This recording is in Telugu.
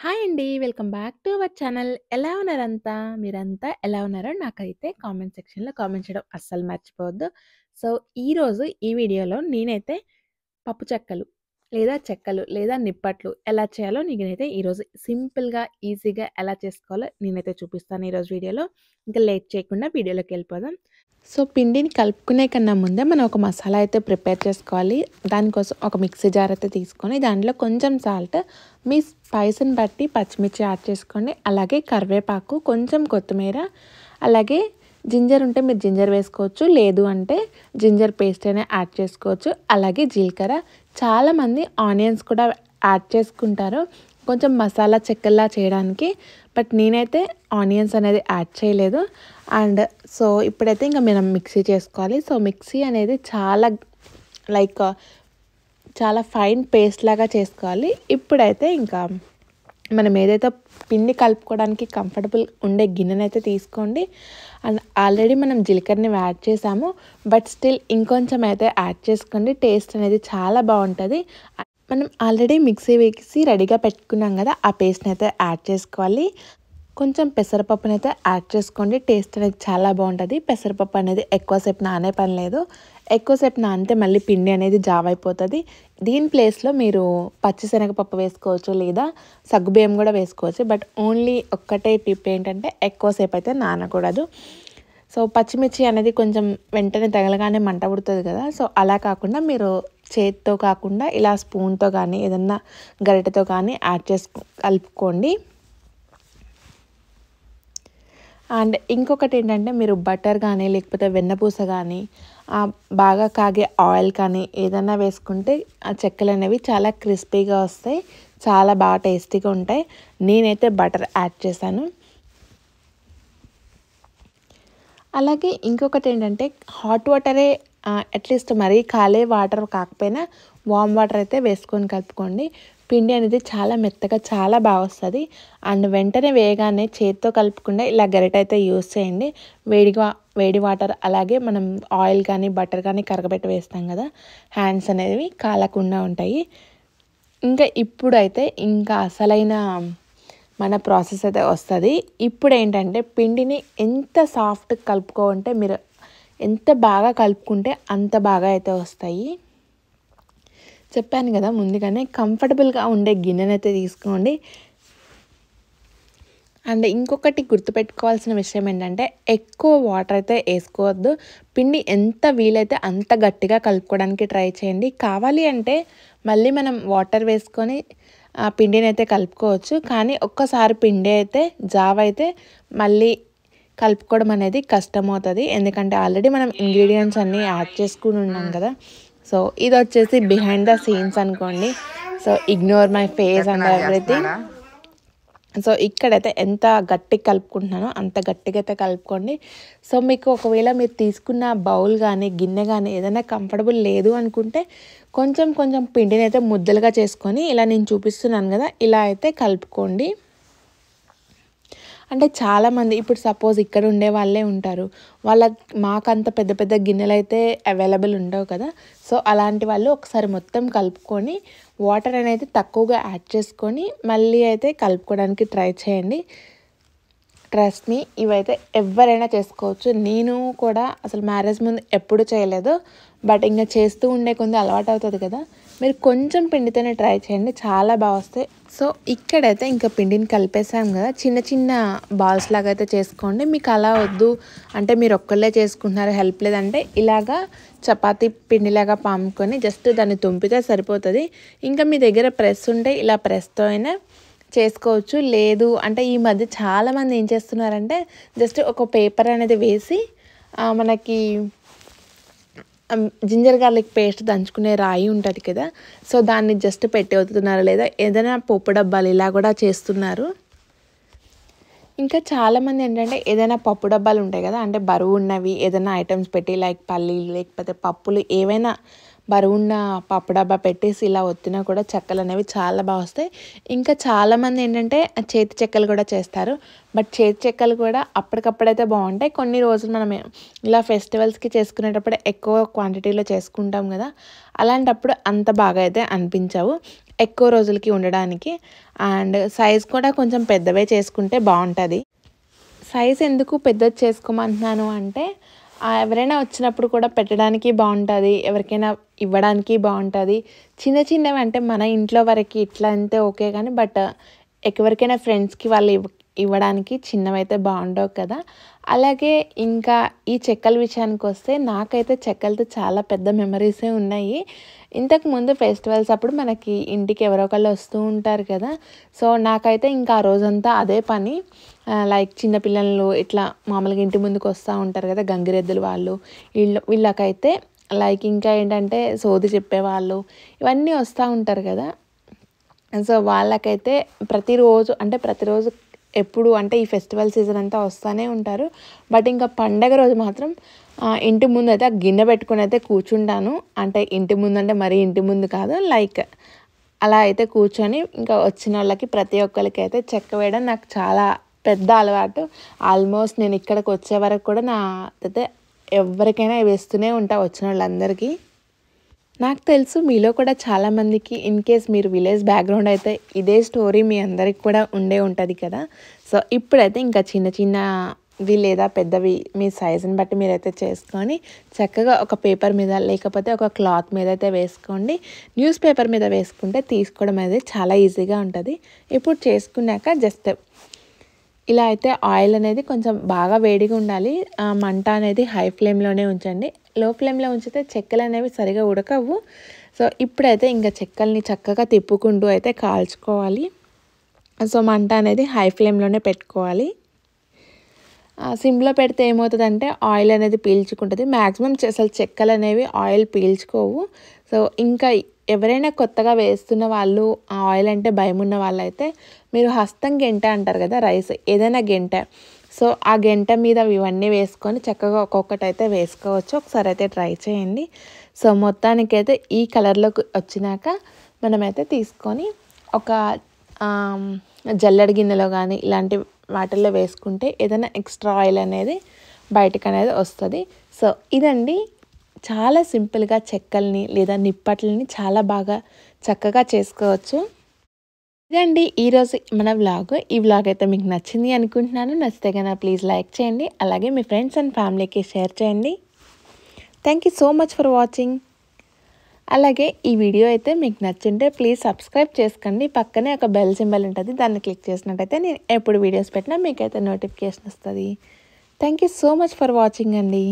హాయ్ అండి. Welcome back to our channel. ఎలా ఉన్నారంతా? మీరంతా ఎలా ఉన్నారో నాకైతే కామెంట్ సెక్షన్‌లో కామెంట్ చేయడం అస్సలు మర్చిపోవద్దు. సో, ఈరోజు ఈ వీడియోలో నేనైతే పప్పు చెక్కలు లేదా నిప్పట్లు ఎలా చేయాలో నేనైతే ఈరోజు సింపుల్‌గా, ఈజీగా ఎలా చేసుకోవాలో నేనైతే చూపిస్తాను ఈరోజు వీడియోలో. ఇంకా లేట్ చేయకుండా వీడియోలోకెళ్ళిపోదాం. సో, పిండిని కలుపుకునే కన్నా ముందే మనం ఒక మసాలా అయితే ప్రిపేర్ చేసుకోవాలి. దానికోసం ఒక మిక్సీ జార్ అయితే తీసుకొని దాంట్లో కొంచెం సాల్ట్, మీ స్పైస్‌ని బట్టి పచ్చిమిర్చి యాడ్ చేసుకోండి. అలాగే కరివేపాకు, కొంచెం కొత్తిమీర, అలాగే జింజర్ ఉంటే మీరు జింజర్ వేసుకోవచ్చు. లేదు అంటే జింజర్ పేస్ట్ అయినా యాడ్ చేసుకోవచ్చు. అలాగే జీలకర్ర. చాలామంది ఆనియన్స్ కూడా యాడ్ చేసుకుంటారు కొంచెం మసాలా చెక్కల్లా చేయడానికి. బట్ నేనైతే ఆనియన్స్ అనేది యాడ్ చేయలేదు. అండ్ సో, ఇప్పుడైతే ఇంక మనం మిక్సీ చేసుకోవాలి. సో, మిక్సీ అనేది లైక్ చాలా ఫైన్ పేస్ట్ లాగా చేసుకోవాలి. ఇప్పుడైతే ఇంకా మనం ఏదైతే పిండి కలుపుకోవడానికి కంఫర్టబుల్ ఉండే గిన్నెనైతే తీసుకోండి. అండ్ ఆల్రెడీ మనం జీలకర్రని యాడ్ చేసాము. బట్ స్టిల్ ఇంకొంచెం అయితే యాడ్ చేసుకోండి. టేస్ట్ అనేది చాలా బాగుంటుంది. మనం ఆల్రెడీ మిక్సీ వేసి రెడీగా పెట్టుకున్నాం కదా, ఆ పేస్ట్ని అయితే యాడ్ చేసుకోవాలి. కొంచెం పెసరపప్పునైతే యాడ్ చేసుకోండి. టేస్ట్ అనేది చాలా బాగుంటుంది. పెసరపప్పు అనేది ఎక్కువసేపు నానే పని లేదు. ఎక్కువసేపు నానితే మళ్ళీ పిండి అనేది జావ్ అయిపోతుంది. దీని ప్లేస్లో మీరు పచ్చిశనగపప్పు వేసుకోవచ్చు, లేదా సగ్గుబియ్యం కూడా వేసుకోవచ్చు. బట్ ఓన్లీ ఒక్కటే టిప్ ఏంటంటే ఎక్కువసేపు అయితే నానకూడదు. సో, పచ్చిమిర్చి అనేది కొంచెం వెంటనే తగలగానే మంట పుడుతుంది కదా, సో అలా కాకుండా మీరు చేతితో కాకుండా ఇలా స్పూన్తో కానీ ఏదన్నా గరిటెతో కానీ కలుపుకోండి. అండ్ ఇంకొకటి ఏంటంటే మీరు బటర్ కానీ లేకపోతే వెన్నపూస కానీ బాగా కాగే ఆయిల్ కానీ ఏదైనా వేసుకుంటే ఆ చెక్కలు అనేవి చాలా క్రిస్పీగా వస్తాయి, చాలా బాగా టేస్టీగా ఉంటాయి. నేనైతే బటర్ యాడ్ చేశాను. అలాగే ఇంకొకటి ఏంటంటే హాట్ వాటరే, అట్లీస్ట్ మరీ కాలే వాటర్ కాకపోయినా వామ్ వాటర్ అయితే వేసుకొని కలుపుకోండి. పిండి అనేది చాలా మెత్తగా చాలా బాగా వస్తుంది. అండ్ వెంటనే వేయగానే చేతితో కలుపుకుండా ఇలా గరిటె అయితే యూస్ చేయండి. వేడి వాటర్ అలాగే మనం ఆయిల్ కానీ బటర్ కానీ కరగబెట్టి వేస్తాం కదా, హ్యాండ్స్ అనేవి కాలకుండా ఉంటాయి. ఇప్పుడైతే ఇంకా అసలైన మన ప్రాసెస్ అయితే వస్తుంది. ఇప్పుడు ఏంటంటే పిండిని ఎంత సాఫ్ట్ కలుపుకోవంటే మీరు ఎంత బాగా కలుపుకుంటే అంత బాగా అయితే వస్తాయి. చెప్పాను కదా ముందుగానే, కంఫర్టబుల్గా ఉండే గిన్నెనైతే తీసుకోండి. అండ్ ఇంకొకటి గుర్తుపెట్టుకోవాల్సిన విషయం ఏంటంటే ఎక్కువ వాటర్ అయితే వేసుకోవద్దు. పిండి ఎంత వీలైతే అంత గట్టిగా కలుపుకోవడానికి ట్రై చేయండి. కావాలి అంటే మళ్ళీ మనం వాటర్ వేసుకొని ఆ పిండిని అయితే కలుపుకోవచ్చు. కానీ ఒక్కసారి పిండి అయితే జావ అయితే మళ్ళీ కలుపుకోవడం అనేది కష్టమవుతుంది. ఎందుకంటే ఆల్రెడీ మనం ఇంగ్రీడియంట్స్ అన్నీ యాడ్ చేసుకుని ఉన్నాం కదా. సో ఇది వచ్చేసి బిహైండ్ ద సీన్స్ అనుకోండి. So ignore my face and everything. So ఇక్కడైతే ఎంత గట్టిగా కలుపుకుంటున్నానో అంత గట్టిగా అయితే కలుపుకోండి. సో మీకు ఒకవేళ మీరు తీసుకున్న బౌల్ కానీ గిన్నె కానీ ఏదైనా కంఫర్టబుల్ లేదు అనుకుంటే కొంచెం కొంచెం పిండిని అయితే ముద్దలుగా చేసుకొని ఇలా నేను చూపిస్తున్నాను కదా, ఇలా అయితే కలుపుకోండి. అంటే చాలామంది ఇప్పుడు సపోజ్ ఇక్కడ ఉండే వాళ్ళే ఉంటారు, మాకంత పెద్ద పెద్ద గిన్నెలు అయితే అవైలబుల్ ఉండవు కదా. సో అలాంటి వాళ్ళు ఒకసారి మొత్తం కలుపుకొని వాటర్ అనేది తక్కువగా యాడ్ చేసుకొని మళ్ళీ అయితే కలుపుకోవడానికి ట్రై చేయండి. ట్రస్ట్ మీ, ఇవైతే ఎవరైనా చేసుకోవచ్చు. నేను కూడా అసలు మ్యారేజ్ ముందు ఎప్పుడు చేయలేదు. బట్ ఇంకా చేస్తూ ఉండే కొంచెం అలవాటు అవుతుంది కదా, మీరు కొంచెం పిండితోనే ట్రై చేయండి, చాలా బాగా వస్తాయి. సో ఇక్కడైతే ఇంకా పిండిని కలిపేసాం కదా, చిన్న చిన్న బాల్స్ లాగా అయితే చేసుకోండి. మీకు అలా వద్దు అంటే మీరు ఒక్కళ్ళే చేసుకుంటున్నారు, హెల్ప్ లేదంటే ఇలాగా చపాతీ పిండిలాగా పాముకొని జస్ట్ దాన్ని తుంపితే సరిపోతుంది. ఇంకా మీ దగ్గర ప్రెస్ ఉంటే ఇలా ప్రెస్తో అయినా చేసుకోవచ్చు. లేదు అంటే ఈ మధ్య చాలామంది ఏం చేస్తున్నారంటే జస్ట్ ఒక పేపర్ అనేది వేసి మనకి జింజర్ గార్లిక్ పేస్ట్ దంచుకునే రాయి ఉంటుంది కదా, సో దాన్ని జస్ట్ పెట్టి వదులుతున్నారు. లేదా ఏదైనా పప్పు డబ్బాలు ఇలా కూడా చేస్తున్నారు. ఇంకా చాలామంది ఏంటంటే ఏదైనా పప్పు డబ్బాలు ఉంటాయి కదా, అంటే బరువు ఉన్నవి ఏదైనా ఐటమ్స్ పెట్టి లైక్ పల్లీలు లేకపోతే పప్పులు ఏవైనా బరువున్న పప్పు డబ్బా పెట్టేసి ఇలా ఒత్తినా కూడా చెక్కలు అనేవి చాలా బాగా వస్తాయి. ఇంకా చాలామంది ఏంటంటే చేతి చెక్కలు కూడా చేస్తారు. బట్ చేతి చెక్కలు కూడా అప్పటికప్పుడైతే బాగుంటాయి. కొన్ని రోజులు మనం ఇలా ఫెస్టివల్స్కి చేసుకునేటప్పుడు ఎక్కువ క్వాంటిటీలో చేసుకుంటాం కదా, అలాంటప్పుడు అంత బాగా అయితే అనిపించవు ఎక్కువ రోజులకి ఉండడానికి. అండ్ సైజ్ కూడా కొంచెం పెద్దవే చేసుకుంటే బాగుంటుంది. సైజ్ ఎందుకు పెద్దది చేసుకోమంటున్నాను అంటే ఎవరైనా వచ్చినప్పుడు కూడా పెట్టడానికి బాగుంటుంది, ఎవరికైనా ఇవ్వడానికి బాగుంటుంది. చిన్న చిన్నవి అంటే మన ఇంట్లో వరకు ఇట్లా అంతే ఓకే, కానీ బట్ ఎవరికైనా ఫ్రెండ్స్కి వాళ్ళు ఇవ్వడానికి చిన్నవైతే బాగుండవు కదా. అలాగే ఇంకా ఈ చెక్కల విషయానికి వస్తే నాకైతే చెక్కలతో చాలా పెద్ద మెమరీసే ఉన్నాయి. ఇంతకుముందు ఫెస్టివల్స్ అప్పుడు మనకి ఇంటికి ఎవరో ఒకళ్ళు వస్తూ ఉంటారు కదా. సో నాకైతే ఇంకా ఆ రోజంతా అదే పని. లైక్ చిన్నపిల్లలు ఇట్లా మామూలుగా ఇంటి ముందుకు వస్తూ ఉంటారు కదా గంగిరెద్దులు వాళ్ళు, వీళ్ళకైతే లైక్ ఇంకా ఏంటంటే సోది చెప్పేవాళ్ళు ఇవన్నీ వస్తూ ఉంటారు కదా. సో వాళ్ళకైతే ప్రతిరోజు ఎప్పుడు అంటే ఈ ఫెస్టివల్ సీజన్ అంతా వస్తూనే ఉంటారు. బట్ ఇంకా పండగ రోజు మాత్రం ఇంటి ముందు అయితే ఆ గిన్నె పెట్టుకుని అయితే కూర్చుంటాను. అంటే ఇంటి ముందు అంటే మరీ ఇంటి ముందు కాదు, లైక్ అలా అయితే కూర్చొని ఇంకా వచ్చిన వాళ్ళకి ప్రతి ఒక్కరికి అయితే చెక్క వేయడం నాకు చాలా పెద్ద అలవాటు. ఆల్మోస్ట్ నేను ఇక్కడికి వచ్చే వరకు కూడా నా అయితే ఎవరికైనా వేస్తూనే ఉంటా వచ్చిన వాళ్ళందరికీ. నాకు తెలుసు మీలో కూడా చాలామందికి ఇన్ కేస్ మీరు విలేజ్ బ్యాక్గ్రౌండ్ అయితే ఇదే స్టోరీ మీ అందరికి కూడా ఉండే ఉంటుంది కదా. సో ఇప్పుడైతే ఇంకా చిన్న చిన్నవి లేదా పెద్దవి మీ సైజుని బట్టి మీరైతే చేసుకొని చక్కగా ఒక పేపర్ మీద లేకపోతే ఒక క్లాత్ మీద అయితే వేసుకోండి. న్యూస్ పేపర్ మీద వేసుకుంటే తీసుకోవడం అనేది చాలా ఈజీగా ఉంటుంది. ఇప్పుడు చేసుకున్నాక జస్ట్ ఇలా అయితే ఆయిల్ అనేది కొంచెం బాగా వేడిగా ఉండాలి. మంట అనేది హై ఫ్లేమ్లోనే ఉంచండి. లో ఫ్లేమ్లో ఉంచితే చెక్కలు అనేవి సరిగా ఉడకవు. సో ఇప్పుడైతే ఇంకా చెక్కల్ని చక్కగా తిప్పుకుంటూ అయితే కాల్చుకోవాలి. సో మంట అనేది హై ఫ్లేమ్లోనే పెట్టుకోవాలి. సిమ్లో పెడితే ఏమవుతుందంటే ఆయిల్ అనేది పీల్చుకుంటుంది. మ్యాక్సిమం అసలు చెక్కలు అనేవి ఆయిల్ పీల్చుకోవు. సో ఇంకా ఎవరైనా కొత్తగా వేస్తున్న వాళ్ళు ఆ ఆయిల్ అంటే భయం ఉన్న వాళ్ళైతే మీరు హస్తం గెంట అంటారు కదా, రైస్ ఏదైనా గెంట, సో ఆ గెంట మీద ఇవన్నీ వేసుకొని చక్కగా ఒక్కొక్కటి అయితే వేసుకోవచ్చు. ఒకసారి అయితే ట్రై చేయండి. సో మొత్తానికైతే ఈ కలర్లోకి వచ్చినాక మనమైతే తీసుకొని ఒక జల్లెడ గిన్నెలో కానీ ఇలాంటి వాటిల్లో వేసుకుంటే ఏదైనా ఎక్స్ట్రా ఆయిల్ అనేది బయటకు అనేది వస్తుంది. సో ఇదండి, చాలా సింపుల్గా చెక్కల్ని లేదా నిప్పట్లని చాలా బాగా చక్కగా చేసుకోవచ్చు. ఇదండి ఈరోజు మన వ్లాగ్. ఈ వ్లాగ్ అయితే మీకు నచ్చింది అనుకుంటున్నాను. నచ్చితే కనుక ప్లీజ్ లైక్ చేయండి, అలాగే మీ ఫ్రెండ్స్ అండ్ ఫ్యామిలీకి షేర్ చేయండి. Thank you so much for watching. అలాగే ఈ వీడియో అయితే మీకు నచ్చింటే ప్లీజ్ సబ్స్క్రైబ్ చేసుకోండి. పక్కనే ఒక బెల్ సింబల్ ఉంటుంది, దాన్ని క్లిక్ చేసినట్టయితే నేను ఎప్పుడు వీడియోస్ పెట్టినా మీకైతే నోటిఫికేషన్ వస్తుంది. Thank you so much for watching అండి.